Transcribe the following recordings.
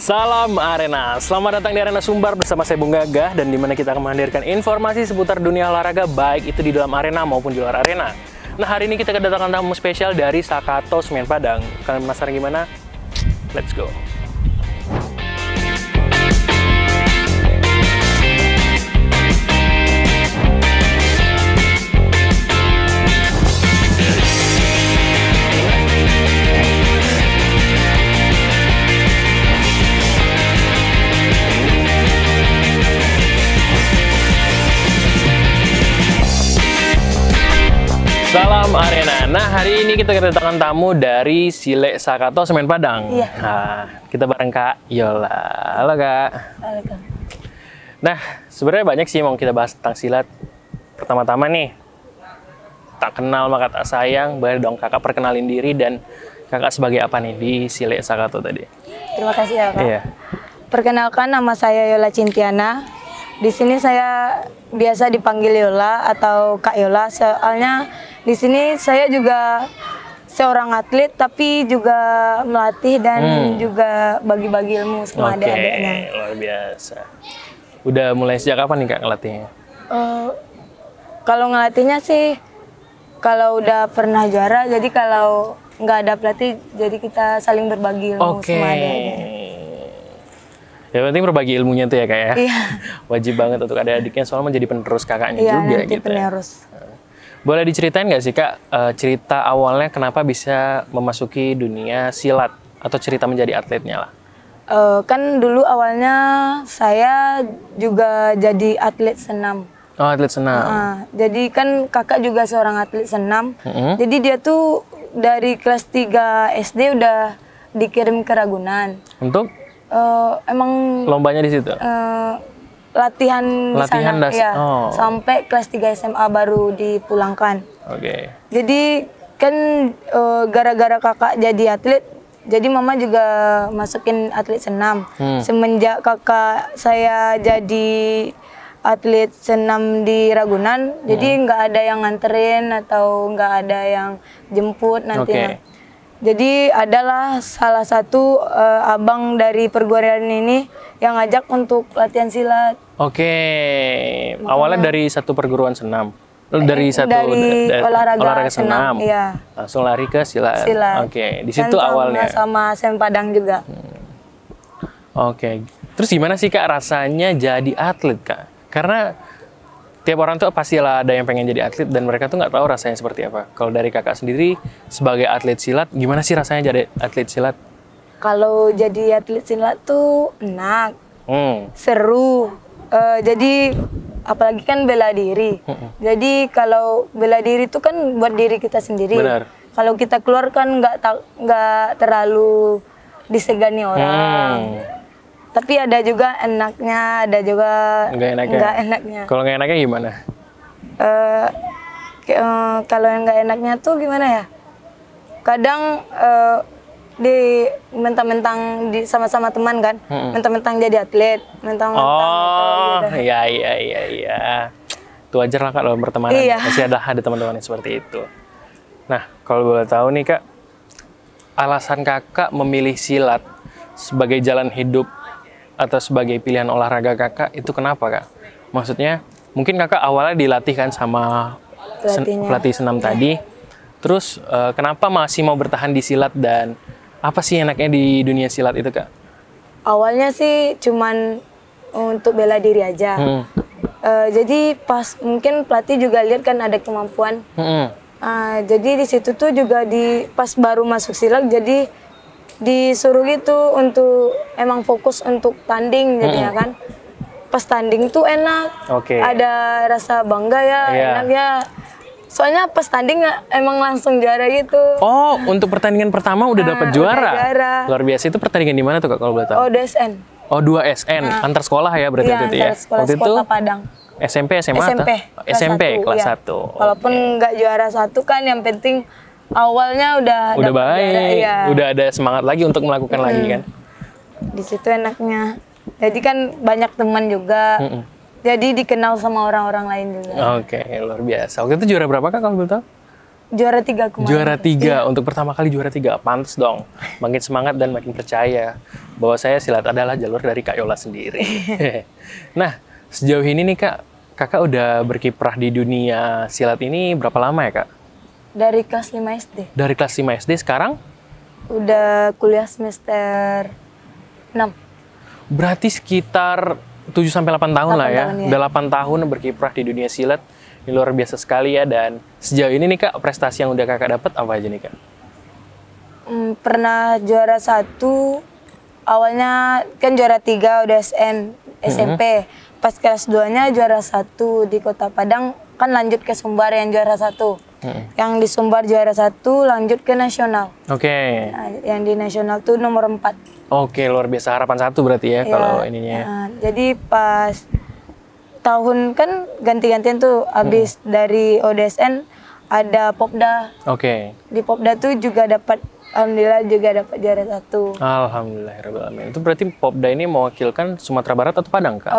Salam Arena, selamat datang di Arena Sumbar bersama saya Bung Gagah, dan dimana kita akan menghadirkan informasi seputar dunia olahraga baik itu di dalam arena maupun di luar arena. Nah, hari ini kita kedatangan tamu spesial dari Sakato Semen Padang. Kalian penasaran gimana? Let's go! Salam Arena. Nah, hari ini kita kedatangan tamu dari Sile Sakato Semen Padang. Iya. Nah, kita bareng Kak Yola. Halo Kak. Halo Kak. Nah, sebenarnya banyak sih mau kita bahas tentang silat. Pertama-tama nih, tak kenal maka tak sayang. Boleh dong Kakak perkenalin diri dan Kakak sebagai apa nih di Sile Sakato tadi? Terima kasih ya Kak. Iya. Perkenalkan, nama saya Yola Cintiana. Di sini saya biasa dipanggil Yola atau Kak Yola, soalnya di sini saya juga seorang atlet tapi juga melatih dan juga bagi-bagi ilmu sama adik-adiknya. Luar biasa. Udah mulai sejak kapan nih Kak ngelatihnya? Kalau ngelatihnya sih kalau udah pernah juara, jadi kalau nggak ada pelatih jadi kita saling berbagi ilmu sama adik-adiknya. Ya penting berbagi ilmunya tuh ya Kak ya. Iya. Wajib banget untuk adik-adiknya, soalnya menjadi penerus kakaknya Iya, juga nanti gitu. penerus. Boleh diceritain nggak sih Kak, cerita awalnya kenapa bisa memasuki dunia silat atau cerita menjadi atletnya lah? Kan dulu awalnya saya juga jadi atlet senam. Oh, atlet senam. Jadi kan kakak juga seorang atlet senam. Jadi dia tuh dari kelas 3 SD udah dikirim ke Ragunan. Untuk? Emang Lombanya di situ? latihan di sana, ya, sampai kelas 3 SMA baru dipulangkan. Oke. Jadi kan gara-gara kakak jadi atlet, jadi mama juga masukin atlet senam. Semenjak kakak saya jadi atlet senam di Ragunan, jadi nggak ada yang nganterin atau nggak ada yang jemput nantinya. Jadi adalah salah satu abang dari perguruan ini yang ngajak untuk latihan silat. Awalnya dari satu perguruan senam. Dari olahraga senam. Iya. Langsung lari ke silat. Di situ awalnya. Sama Semen Padang juga. Terus gimana sih Kak rasanya jadi atlet Kak? Karena tiap orang tuh pastilah ada yang pengen jadi atlet dan mereka tuh nggak tahu rasanya seperti apa. Kalau dari Kakak sendiri sebagai atlet silat, gimana sih rasanya jadi atlet silat? Kalau jadi atlet silat tuh enak, seru. Jadi apalagi kan bela diri. Jadi kalau bela diri itu kan buat diri kita sendiri. Benar. Kalau kita keluar kan nggak terlalu disegani orang. Tapi ada juga enaknya, ada juga nggak enaknya. Kalau nggak enaknya gimana? Kalau yang nggak enaknya tuh gimana ya? Kadang di mentang-mentang sama-sama teman kan, mentang-mentang jadi atlet, mentang-mentang gitu. Iya. Itu wajar lah Kak dalam pertemanan. Pasti ada teman-teman yang seperti itu. Nah, kalau boleh tahu nih Kak, alasan Kakak memilih silat sebagai jalan hidup atau sebagai pilihan olahraga Kakak itu kenapa Kak? Maksudnya mungkin Kakak awalnya dilatih kan sama pelatih senam tadi. Terus kenapa masih mau bertahan di silat dan apa sih enaknya di dunia silat itu Kak? Awalnya sih cuman untuk bela diri aja. Jadi pas mungkin pelatih juga lihat kan ada kemampuan. Jadi di situ tuh juga pas baru masuk silat jadi disuruh gitu untuk emang fokus untuk tanding jadinya kan. Pas tanding tuh enak, ada rasa bangga ya, enak ya. Soalnya pas tanding emang langsung juara gitu. Oh, untuk pertandingan pertama udah dapat juara? Luar biasa. Itu pertandingan di mana tuh Kak kalau boleh tahu? 2SN. Oh, 2SN, antar sekolah ya berarti itu ya? Waktu itu Padang. SMP, SMA? SMP kelas 1. Walaupun nggak juara 1 kan, yang penting awalnya udah baik, udah ada semangat lagi untuk melakukan lagi kan. Di situ enaknya. Jadi kan banyak teman juga. Jadi dikenal sama orang-orang lain juga. Luar biasa. Waktu itu juara berapa Kak kalau boleh tahu? juara 3 kemarin. Juara 3, untuk pertama kali juara 3. Pantes dong, makin semangat dan makin percaya bahwa saya silat adalah jalur dari Kak Yola sendiri. Nah, sejauh ini nih Kak, Kakak udah berkiprah di dunia silat ini berapa lama ya Kak? Dari kelas 5 SD. Dari kelas 5 SD, sekarang? Udah kuliah semester 6. Berarti sekitar 7-8 tahun lah ya. Tahun, ya. Udah 8 tahun berkiprah di dunia silat. Ini luar biasa sekali ya. Dan sejauh ini nih Kak, prestasi yang udah Kakak dapat apa aja nih Kak? Pernah juara 1. Awalnya kan juara 3 udah SMP. Pas kelas 2-nya juara 1 di Kota Padang. Kan lanjut ke Sumbar yang juara 1. Yang di Sumbar juara 1 lanjut ke nasional. Oke. Nah, yang di nasional tuh nomor 4. Oke, luar biasa. Harapan 1 berarti ya, kalau ininya. Nah, jadi pas tahun kan ganti-gantian tuh habis dari ODSN ada Popda. Oke. Di Popda tuh juga dapat, alhamdulillah juga dapat juara 1. Alhamdulillahirrahmanirrahim. Itu berarti Popda ini mewakilkan Sumatera Barat atau Padang Kak?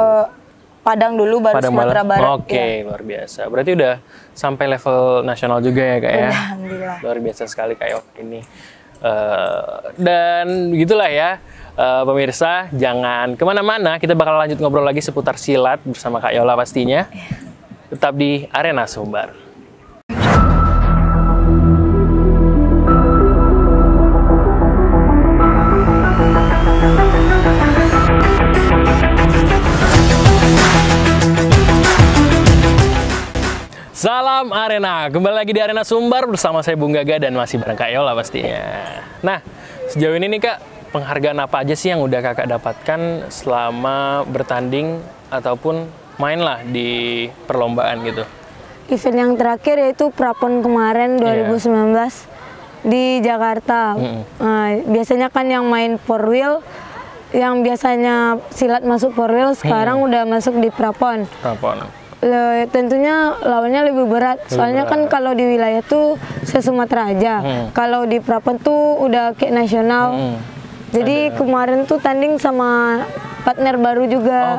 Padang dulu baru Padang Sumatera Barat. Oke, luar biasa. Berarti udah sampai level nasional juga ya Kak ya? Alhamdulillah. Luar biasa sekali Kak Yola ini. Dan begitulah ya. Pemirsa, jangan kemana-mana, kita bakal lanjut ngobrol lagi seputar silat bersama Kak Yola pastinya. Tetap di Arena Sumbar. Salam Arena, kembali lagi di Arena Sumbar bersama saya Bung Gaga dan masih bareng Kak Yola pastinya. Nah, sejauh ini nih Kak, penghargaan apa aja sih yang udah Kakak dapatkan selama bertanding ataupun main lah di perlombaan gitu? Event yang terakhir yaitu Prapon kemarin 2019 di Jakarta. Biasanya kan yang main four wheel, yang biasanya silat masuk four wheel, sekarang udah masuk di Prapon. Tentunya lawannya lebih berat, soalnya kan kalau di wilayah tuh se-Sumatera aja. Kalau di Prapon tuh udah kayak nasional. Jadi kemarin tuh tanding sama partner baru juga.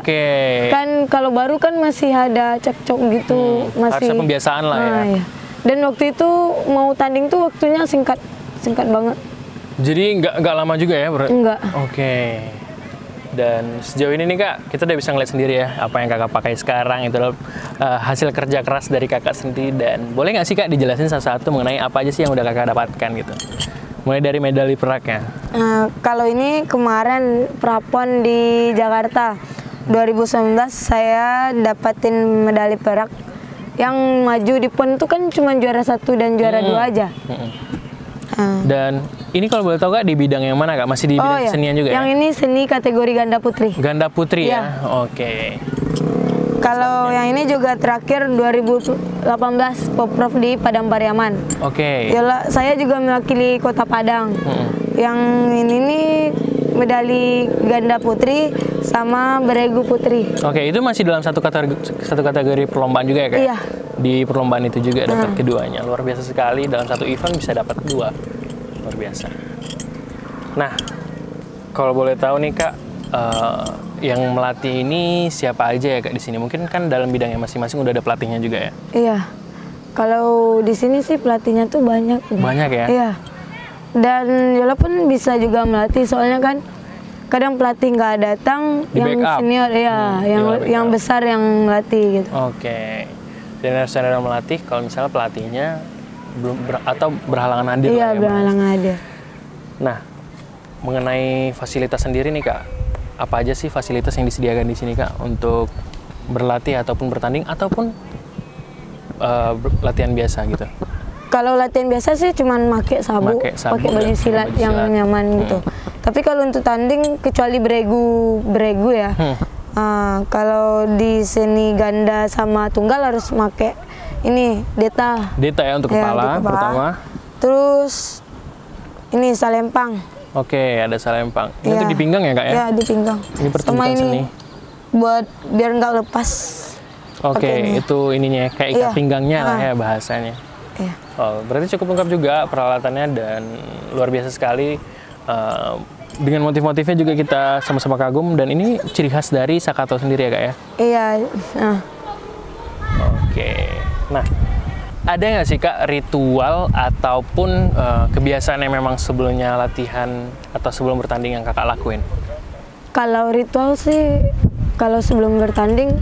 Kan kalau baru kan masih ada cekcok gitu, masih harusnya pembiasaan lah ya. Iya. Dan waktu itu mau tanding tuh waktunya singkat banget. Jadi nggak lama juga ya? Enggak. Dan sejauh ini nih Kak, kita udah bisa ngeliat sendiri ya apa yang Kakak pakai sekarang itu adalah hasil kerja keras dari Kakak sendiri. Dan boleh nggak sih Kak dijelasin satu-satu mengenai apa aja sih yang udah Kakak dapatkan gitu? Mulai dari medali peraknya. Kalau ini kemarin Prapon di Jakarta 2019 saya dapatin medali perak. Yang maju di PON itu kan cuma juara 1 dan juara 2 aja. Dan ini kalau boleh tahu Kak, di bidang yang mana Kak? Masih di bidang kesenian juga yang ya? ini seni kategori ganda putri. Ganda putri ya? Kalau yang ini juga terakhir 2018 Poprov di Padang Pariaman. Yola, saya juga mewakili Kota Padang. Yang ini nih medali ganda putri sama beregu putri. Itu masih dalam satu kategori perlombaan juga ya Kak? Iya. Di perlombaan itu juga dapat keduanya. Luar biasa sekali, dalam satu event bisa dapat 2. Luar biasa. Nah, kalau boleh tahu nih Kak, yang melatih ini siapa aja ya Kak di sini? Mungkin kan dalam bidangnya masing-masing udah ada pelatihnya juga ya? Iya. Kalau di sini sih pelatihnya tuh banyak. Banyak ya? Iya. Dan Yola pun bisa juga melatih, soalnya kan kadang pelatih nggak datang, yang senior yang besar yang melatih gitu. Senior melatih, kalau misalnya pelatihnya atau berhalangan hadir. Iya, berhalangan hadir. Nah, mengenai fasilitas sendiri nih Kak, apa aja sih fasilitas yang disediakan di sini Kak untuk berlatih ataupun bertanding ataupun latihan biasa gitu? Kalau latihan biasa sih cuman pakai sabuk, pakai baju silat yang nyaman gitu. Tapi kalau untuk tanding kecuali beregu ya. Kalau di seni ganda sama tunggal harus pakai ini deta. Deta ya untuk kepala pertama. Terus ini salempang. Ada salempang. Ini tuh di pinggang ya Kak ya? Iya, di pinggang. Ini pertunjukan seni. Buat biar nggak lepas. Itu ininya kayak ikat pinggangnya lah ya bahasanya. Berarti cukup lengkap juga peralatannya dan luar biasa sekali. Dengan motif-motifnya juga kita sama-sama kagum, dan ini ciri khas dari Sakato sendiri ya Kak ya? Iya. Nah, ada nggak sih Kak ritual ataupun kebiasaan yang memang sebelumnya latihan atau sebelum bertanding yang Kakak lakuin? Kalau ritual sih, kalau sebelum bertanding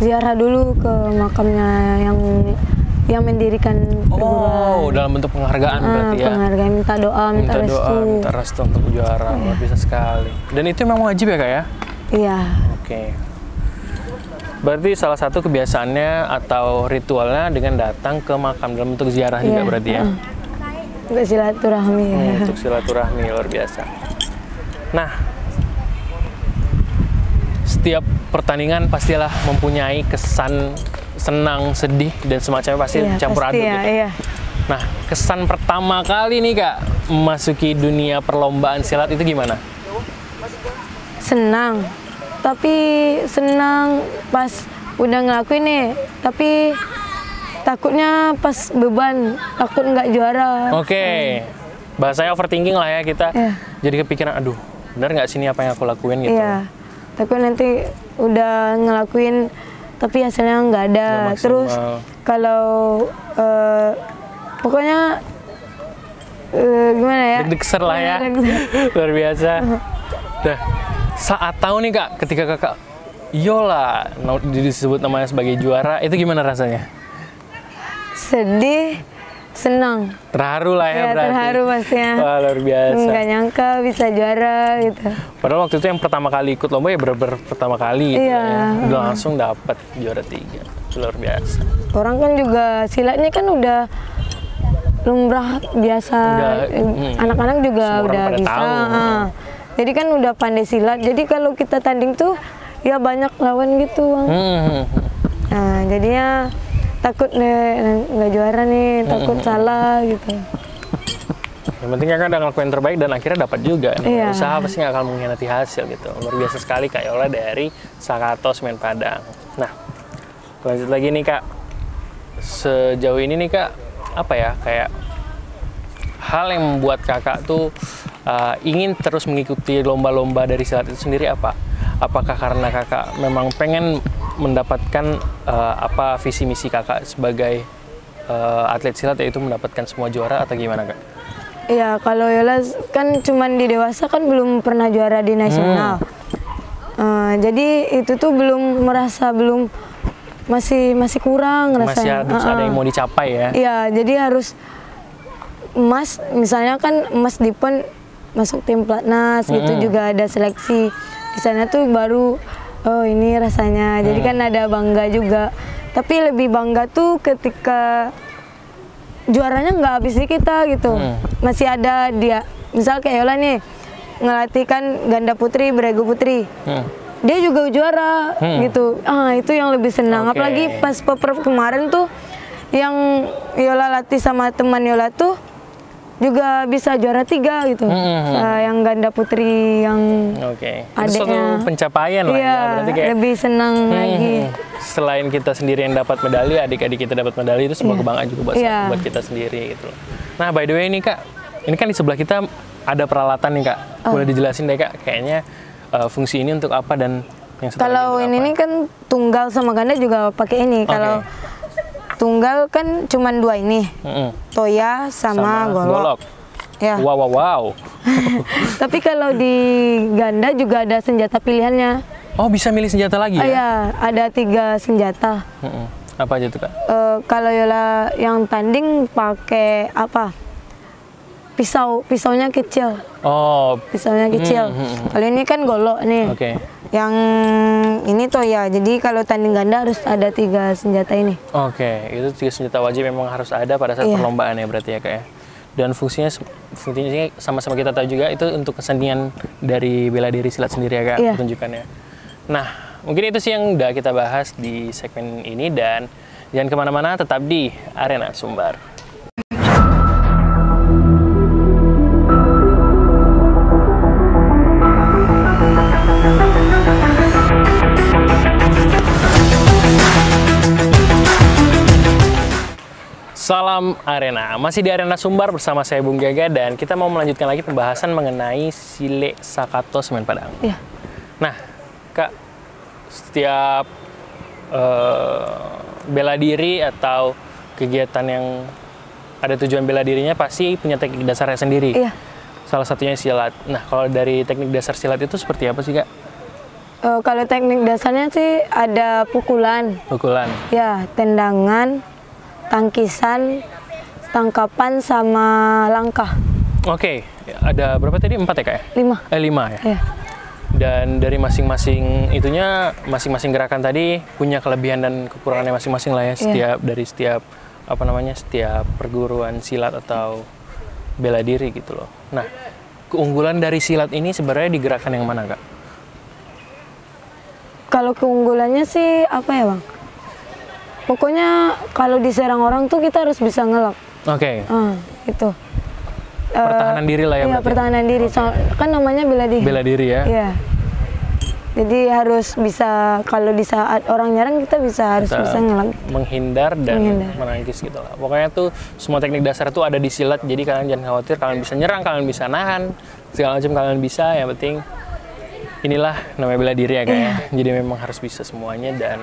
ziarah dulu ke makamnya yang mendirikan perguruan. Dalam bentuk penghargaan berarti ya? Penghargaan, minta doa, minta restu. Minta restu untuk juara, luar biasa sekali. Dan itu memang wajib ya Kak ya? Iya. Oke. Berarti salah satu kebiasaannya atau ritualnya dengan datang ke makam dalam bentuk ziarah juga berarti ya? Untuk silaturahmi. Untuk silaturahmi, luar biasa. Nah, setiap pertandingan pastilah mempunyai kesan senang, sedih, dan semacamnya pasti campur aduk ya, gitu. Iya. Nah, kesan pertama kali nih Kak memasuki dunia perlombaan silat itu gimana? Senang. Tapi senang pas udah ngelakuin nih, tapi takutnya pas beban, takut nggak juara. Oke. Bahasanya overthinking lah ya kita. Jadi kepikiran, aduh, benar nggak sih ini apa yang aku lakuin gitu. Iya. Takut nanti udah ngelakuin tapi hasilnya nggak ada. Terus kalau pokoknya gimana ya? Deg-deger lah ya. Luar biasa. Dah, saat tahu nih Kak, ketika Kakak Yola disebut namanya sebagai juara, itu gimana rasanya? Sedih, senang. Terharu lah ya berarti. Terharu pastinya. Wah, luar biasa. Nggak nyangka bisa juara gitu. Padahal waktu itu yang pertama kali ikut lomba ya bener-bener pertama kali gitu ya. Udah langsung dapat juara 3. Luar biasa. Orang kan juga silatnya kan udah lumrah biasa. Anak-anak juga udah bisa. Jadi kan udah pandai silat. Jadi kalau kita tanding tuh ya banyak lawan gitu, Bang. Nah, jadinya takut nggak juara nih, takut salah gitu. Yang penting Kakak udah ngelakuin terbaik dan akhirnya dapat juga. Usaha pasti nggak akan mengkhianati hasil gitu. Luar biasa sekali Kak Yola dari Sakato Semen Padang. Nah, lanjut lagi nih Kak. Sejauh ini nih Kak, apa ya, kayak hal yang membuat Kakak tuh ingin terus mengikuti lomba-lomba dari silat itu sendiri apa? Apakah karena Kakak memang pengen mendapatkan apa visi misi Kakak sebagai atlet silat, yaitu mendapatkan semua juara, atau gimana Kak? Iya, kalau Yola kan cuman di dewasa kan belum pernah juara di nasional. Jadi itu tuh belum masih kurang rasanya. Masih ada yang mau dicapai ya? Iya, jadi harus emas, misalnya kan emas di PON masuk tim pelatnas gitu, juga ada seleksi di sana tuh baru ini rasanya. Jadi kan ada bangga juga, tapi lebih bangga tuh ketika juaranya nggak habis di kita gitu. Masih ada dia, misal kayak Yola nih ngelatih kan ganda putri, beregu putri, dia juga juara gitu. Itu yang lebih senang. Apalagi pas Popper kemarin tuh yang Yola latih sama teman Yola tuh juga bisa juara 3 gitu. Yang ganda putri yang adiknya. Itu suatu pencapaian lah ya. Berarti kayak lebih senang lagi. Selain kita sendiri yang dapat medali, adik-adik kita dapat medali, itu sebuah kebanggaan juga buat kita sendiri gitu. Nah, by the way nih Kak, ini kan di sebelah kita ada peralatan nih Kak. Boleh dijelasin deh Kak, kayaknya fungsi ini untuk apa dan yang kalau ini kan tunggal sama ganda juga pakai ini. Kalau tunggal kan cuma 2 ini, toya sama golok. Ya. Wow. Tapi kalau di ganda juga ada senjata pilihannya. Oh, bisa milih senjata lagi ya? Iya, ada 3 senjata. Apa aja tuh Kak? Kalau Yola yang tanding pakai apa? Pisaunya kecil. Pisaunya kecil. Kalau ini kan golok nih. Yang ini toya. Jadi kalau tanding ganda harus ada 3 senjata ini. Itu 3 senjata wajib memang harus ada pada saat perlombaan ya berarti ya Kak ya. Dan fungsinya sama-sama kita tahu juga, itu untuk kesenian dari bela diri silat sendiri ya Kak, pertunjukannya. Nah, mungkin itu sih yang udah kita bahas di segmen ini, dan jangan kemana-mana, tetap di Arena Sumbar. Salam Arena, masih di Arena Sumbar bersama saya Bung Gaga, dan kita mau melanjutkan lagi pembahasan mengenai Sile Sakato Semen Padang. Nah, Kak, setiap bela diri atau kegiatan yang ada tujuan bela dirinya pasti punya teknik dasarnya sendiri. Iya. Salah satunya silat. Nah, kalau dari teknik dasar silat itu seperti apa sih, Kak? Kalau teknik dasarnya sih ada pukulan. Pukulan. Ya, tendangan, tangkisan, tangkapan sama langkah. Oke, ada berapa tadi? 4 ya, Kak? 5. 5 ya? Iya. Dan dari masing-masing itunya, masing-masing gerakan tadi punya kelebihan dan kekurangannya masing-masing lah ya. Setiap setiap perguruan silat atau bela diri gitu loh. Nah, keunggulan dari silat ini sebenarnya di gerakan yang mana, Kak? Kalau keunggulannya sih apa ya, Bang? Pokoknya kalau diserang orang tuh kita harus bisa ngelak. Oke. Itu. Pertahanan diri lah ya. Iya, pertahanan diri. Kan namanya bela diri. Bela diri ya. Iya. Jadi harus bisa, kalau di saat orang nyerang kita harus bisa ngelak. Menghindar dan menangkis gitu lah. Pokoknya tuh semua teknik dasar tuh ada di silat. Jadi kalian jangan khawatir, kalian bisa nyerang, kalian bisa nahan, segala macam kalian bisa. Yang penting inilah namanya bela diri ya, kayak. Jadi memang harus bisa semuanya, dan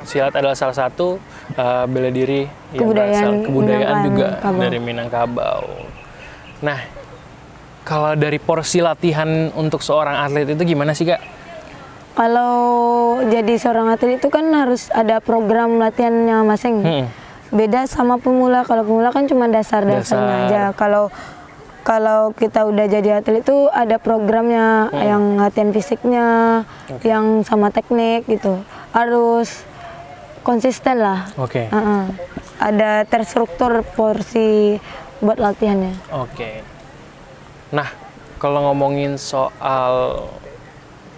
silat adalah salah satu bela diri yang kebudayaan juga dari Minangkabau. Nah, kalau dari porsi latihan untuk seorang atlet itu gimana sih, Kak? Kalau jadi seorang atlet itu kan harus ada program latihannya masing. Beda sama pemula. Kalau pemula kan cuma dasar-dasarnya aja. Kalau kita udah jadi atlet itu ada programnya, yang latihan fisiknya, yang sama teknik gitu. Harus konsisten lah. Ada terstruktur porsi buat latihannya. Nah, kalau ngomongin soal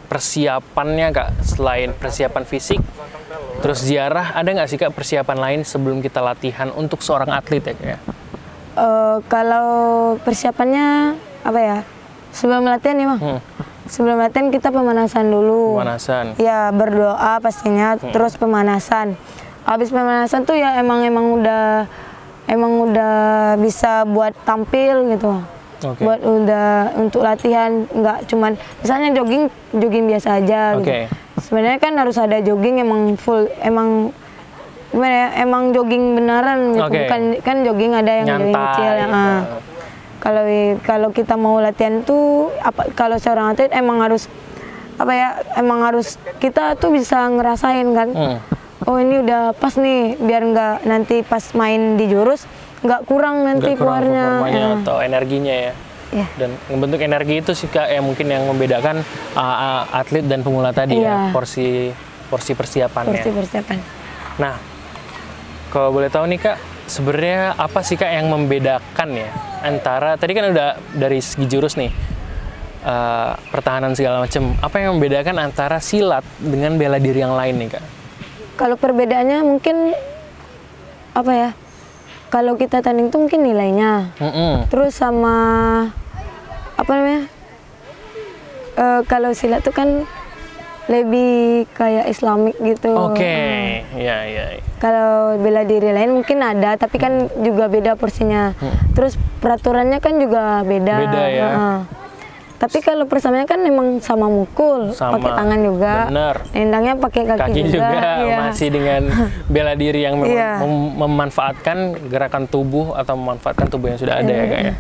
persiapannya, Kak, selain persiapan fisik, terus ziarah, ada nggak sih, Kak, persiapan lain sebelum kita latihan untuk seorang atlet ya, Kak? Kalau persiapannya apa ya? Sebelum latihan nih, Bang. Sebelum latihan kita pemanasan dulu. Pemanasan. Ya, berdoa pastinya, terus pemanasan. Habis pemanasan tuh ya emang udah bisa buat tampil gitu. Buat untuk latihan, nggak cuman misalnya jogging biasa aja gitu. Sebenarnya kan harus ada jogging emang full, emang gimana ya, emang jogging beneran gitu. Bukan kan jogging ada yang jogging kecil yang kalau kita mau latihan tuh kalau seorang atlet emang harus kita tuh bisa ngerasain kan. Oh, ini udah pas nih, biar nggak nanti pas main di jurus nggak kurang nanti keluarnya atau energinya ya. Dan membentuk energi itu sih, Kak, yang mungkin yang membedakan atlet dan pemula tadi ya, porsi persiapannya. Nah, kalau boleh tahu nih, Kak, sebenarnya apa sih, Kak, yang membedakan ya antara tadi kan udah dari segi jurus nih, pertahanan segala macam, apa yang membedakan antara silat dengan bela diri yang lain nih, Kak? Kalau perbedaannya mungkin apa ya? Kalau kita tanding tuh mungkin nilainya, terus sama apa namanya? Kalau silat tuh kan lebih kayak Islamik gitu. Iya. Kalau bela diri lain mungkin ada, tapi kan juga beda porsinya. Terus peraturannya kan juga beda. Beda ya. Tapi kalau persamaannya kan memang sama mukul, pakai tangan juga. Nendangnya pakai kaki juga. Masih dengan bela diri yang memanfaatkan gerakan tubuh atau memanfaatkan tubuh yang sudah ada ya, Kak ya.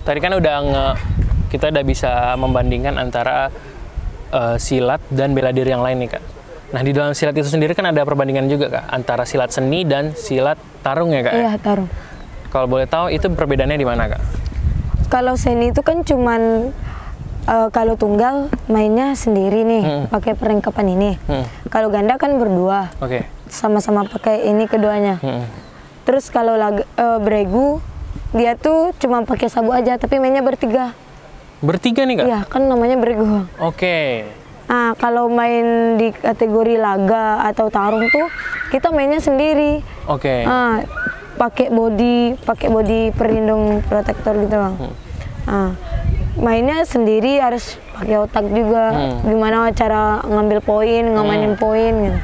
Tadi kan kita udah bisa membandingkan antara silat dan bela diri yang lain nih, Kak. Nah, di dalam silat itu sendiri kan ada perbandingan juga, Kak, antara silat seni dan silat tarung ya, Kak? Iya, tarung. Kalau boleh tahu itu perbedaannya di mana, Kak? Kalau seni itu kan cuman kalau tunggal mainnya sendiri nih, pakai perlengkapan ini. Kalau ganda kan berdua, sama-sama pakai ini keduanya. Terus kalau beregu, dia tuh cuma pakai sabu aja, tapi mainnya bertiga. Bertiga nih, Kak? Iya, kan namanya beregu. Nah, kalau main di kategori laga atau tarung tuh kita mainnya sendiri. Pakai body pelindung protektor gitu, Bang. Mainnya sendiri, harus pakai otak juga. Gimana cara ngambil poin, ngamanin poin gitu.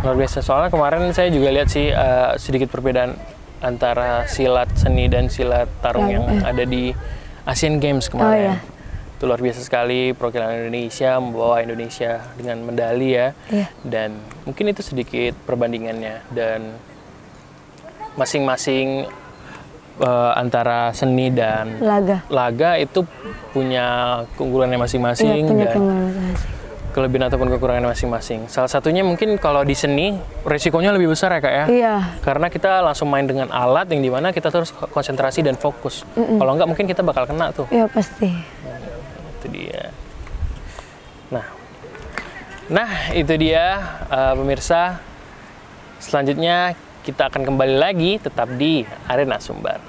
Luar biasa. Soalnya kemarin saya juga lihat sih sedikit perbedaan antara silat seni dan silat tarung yang ada di Asian Games kemarin. Itu luar biasa sekali, perwakilan Indonesia membawa Indonesia dengan medali ya. Dan mungkin itu sedikit perbandingannya, dan masing-masing antara seni dan laga itu punya keunggulannya masing-masing dan kelebihan ataupun kekurangannya masing-masing. Salah satunya mungkin kalau di seni resikonya lebih besar ya Kak ya. Karena kita langsung main dengan alat yang dimana kita terus konsentrasi dan fokus. Kalau enggak mungkin kita bakal kena tuh. Iya pasti. Itu dia. Nah itu dia pemirsa. Selanjutnya kita akan kembali lagi tetap di Arena Sumbar.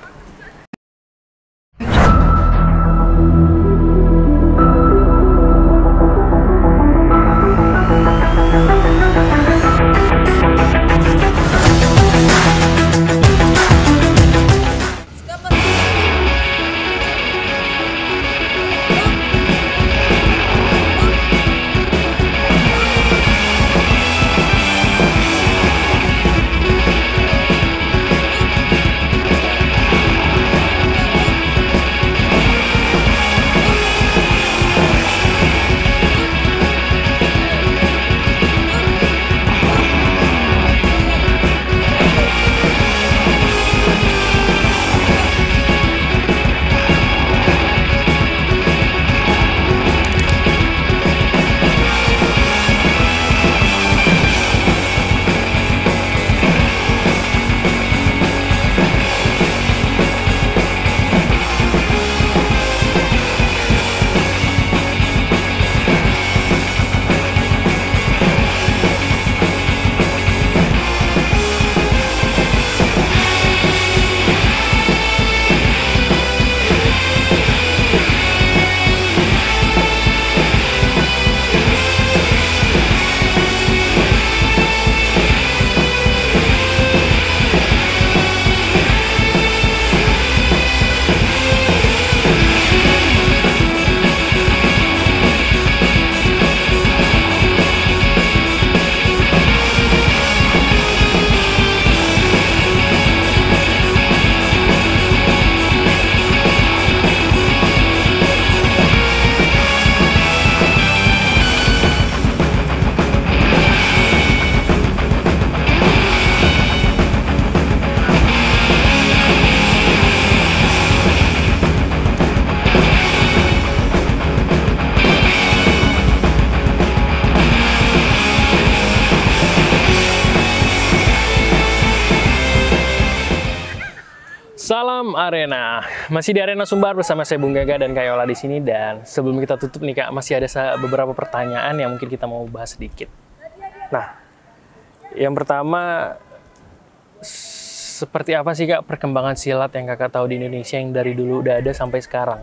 Salam Arena, masih di Arena Sumbar bersama saya Bung Gaga dan Kak Yola di sini. Dan sebelum kita tutup nih Kak, masih ada beberapa pertanyaan yang mungkin kita mau bahas sedikit. Nah, yang pertama, seperti apa sih Kak perkembangan silat yang Kakak tahu di Indonesia yang dari dulu udah ada sampai sekarang?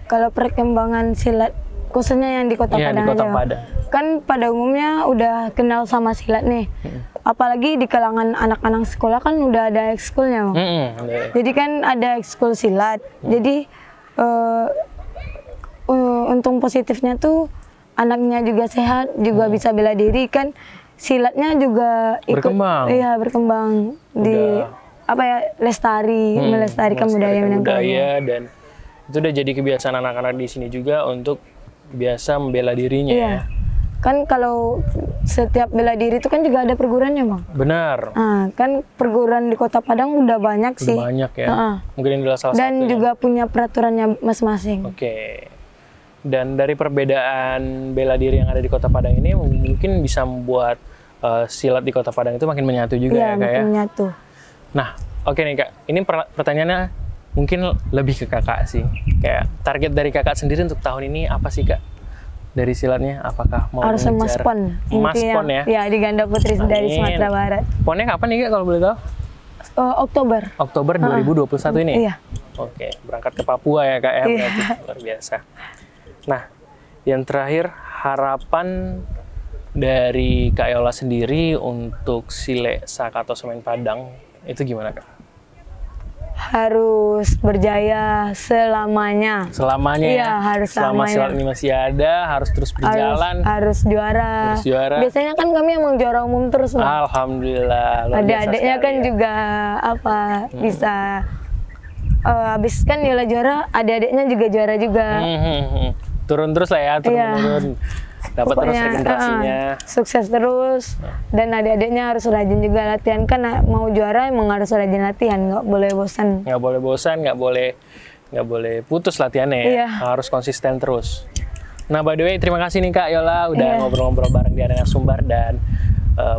Kalau perkembangan silat, khususnya yang di Kota Padang, di Kota Padang, kan pada umumnya udah kenal sama silat nih. Apalagi di kalangan anak-anak sekolah kan udah ada ekskulnya, Bang. Jadi kan ada ekskul silat. Jadi untung positifnya tuh anaknya juga sehat, juga bisa bela diri kan. Silatnya juga ikut berkembang di melestarikan budaya Minangkabau. Dan itu udah jadi kebiasaan anak-anak di sini juga untuk biasa membela dirinya. Ya. Kan kalau setiap bela diri itu kan juga ada perguruannya, Bang. Benar. Kan perguruan di Kota Padang udah banyak sih. Banyak ya. Mungkin ini adalah salah dan satu. Dan juga punya peraturannya masing-masing. Oke. Dan dari perbedaan bela diri yang ada di Kota Padang ini mungkin bisa membuat silat di Kota Padang itu makin menyatu juga ya, Kak ya. Menyatu. Nah, oke nih Kak. Ini pertanyaannya mungkin lebih ke Kakak sih. Kayak target dari Kakak sendiri untuk tahun ini apa sih, Kak? Dari silatnya, apakah mau harus emas pon? Emas pon ya? Ya, di ganda putri dari Sumatera Barat. Ponnya kapan nih Kak kalau boleh tahu? Oktober. Oktober 2021 ini? Iya. Oke, berangkat ke Papua ya Kak ya, berarti luar biasa. Nah, yang terakhir, harapan dari Kak Yola sendiri untuk Sile Saka atau Semen Padang itu gimana Kak? Harus berjaya selamanya. Selamanya iya, harus selama selamanya. silat ini masih ada, harus terus berjalan. Harus juara. Harus juara. Biasanya kan kami emang juara umum terus, Bang. Alhamdulillah. Ada adiknya kan juga bisa habis kan Yola juara, adik-adiknya juga juara juga. Turun terus lah ya, turun-turun. Dapat terus regenerasinya. Sukses terus. Dan adik-adiknya harus rajin juga latihan. Kan mau juara emang harus rajin latihan, nggak boleh bosan. Nggak boleh bosan, nggak boleh putus latihannya ya. Harus konsisten terus. Nah, by the way, terima kasih nih Kak Yola udah ngobrol-ngobrol bareng di Arena Sumbar, dan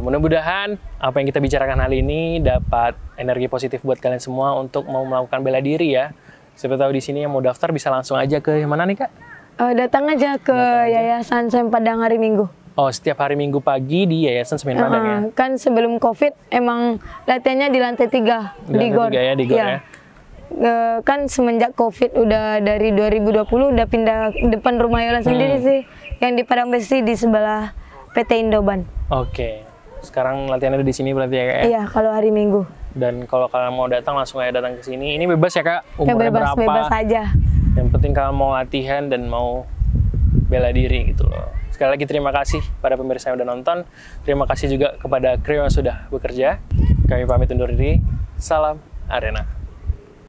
mudah-mudahan apa yang kita bicarakan hari ini dapat energi positif buat kalian semua untuk mau melakukan bela diri ya. Siapa tahu di sini yang mau daftar bisa langsung aja ke mana nih Kak? Datang aja ke Yayasan Semen Padang hari Minggu. Oh, setiap hari Minggu pagi di Yayasan Semen Padang ya? Kan sebelum COVID emang latihannya di lantai 3 di GOR. Di GOR ya? Kan semenjak COVID udah dari 2020 udah pindah depan rumah Yola sendiri sih, yang di Padang Besi di sebelah PT Indoban. Oke. Sekarang latihannya di sini berarti ya Kak? Iya, kalau hari Minggu. Dan kalau kalian mau datang langsung aja datang ke sini. Ini bebas ya Kak? Umurnya berapa? Bebas aja. Yang penting kalian mau latihan dan mau bela diri gitu loh. Sekali lagi terima kasih pada pemirsa yang udah nonton. Terima kasih juga kepada kru yang sudah bekerja. Kami pamit undur diri. Salam Arena.